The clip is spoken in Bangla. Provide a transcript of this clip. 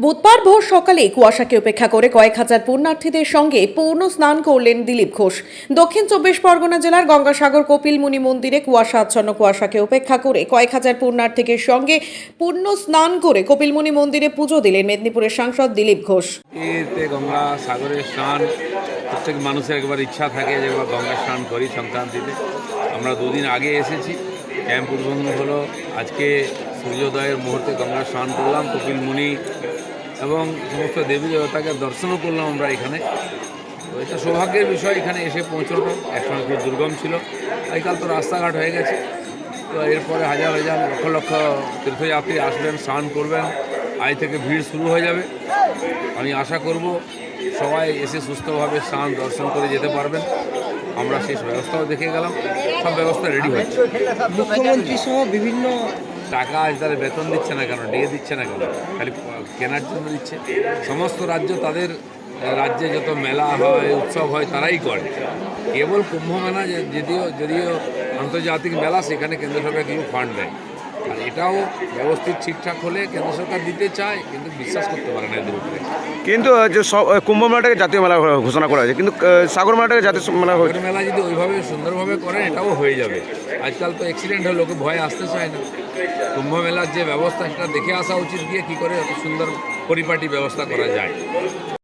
বুধবার ভোর সকালে কুয়াশাকে উপেক্ষা করে কয়েক হাজার পুণ্যার্থীদের সঙ্গে পূর্ণ স্নান করলেন দিলীপ ঘোষ। দক্ষিণ চব্বিশ পরগনা জেলার গঙ্গাসাগর কপিলমুনি মন্দিরে কুয়াশাকে উপেক্ষা করে কয়েক হাজার পুণ্যার্থীদের সঙ্গে পূর্ণ স্নান করে কপিলমুনি মন্দিরে পুজো দিলেন মেদিনীপুরের সাংসদ দিলীপ ঘোষ। এতে গঙ্গা সাগরের স্নান প্রত্যেক মানুষের একবার ইচ্ছা থাকে যে গঙ্গা স্নান করি সংক্রান্তিতে। আমরা দুদিন আগে এসেছি, ক্যাম্প উদ্বোধন হলো, আজকে সূর্যোদয়ের মুহূর্তে গঙ্গা স্নান করলাম কপিলমুনি এবং সমস্ত দেবী দেবতাকে দর্শনও করলাম আমরা এখানে। তো এটা সৌভাগ্যের বিষয় এখানে এসে পৌঁছানো, একসময় খুব দুর্গম ছিল, আজকাল তো রাস্তাঘাট হয়ে গেছে। তো এরপরে হাজার হাজার লক্ষ লক্ষ তীর্থযাত্রী আসবেন, স্নান করবেন, আজ থেকে ভিড় শুরু হয়ে যাবে। আমি আশা করব সবাই এসে সুস্থভাবে স্নান দর্শন করে যেতে পারবেন। আমরা শেষ ব্যবস্থাও দেখে গেলাম, সব ব্যবস্থা রেডি হচ্ছে। মুখ্যমন্ত্রী সহ বিভিন্ন টাকা আজ তাদের বেতন দিচ্ছে না কেন, ডিএ দিচ্ছে না কেন, খালি কেনার জন্য দিচ্ছে। সমস্ত রাজ্য তাদের রাজ্যে যত মেলা হয়, উৎসব হয়, তারাই করে। কেবল কুম্ভ মেলা যদিও আন্তর্জাতিক মেলা, সেখানে কেন্দ্র সরকার কিছু ফান্ড দেয়, আর এটাও ব্যবস্থিত ঠিকঠাক হলে কেন্দ্র সরকার দিতে চায়, কিন্তু বিশ্বাস করতে পারে না এদের উপরে। কিন্তু যে কুম্ভ মেলাটাকে জাতীয় মেলা ঘোষণা করা হয়েছে, কিন্তু সাগর মেলাটাকে জাতীয় মেলা হয়েছে। মেলা যদি ওইভাবে সুন্দরভাবে করেন, এটাও হয়ে যাবে। আজকাল তো অ্যাক্সিডেন্ট হয়, লোকে ভয়ে আসতে চায় না। কুম্ভ মেলার যে ব্যবস্থা, সেটা দেখে আসা উচিত, গিয়ে কী করে এত সুন্দর পরিপাটি ব্যবস্থা করা যায়।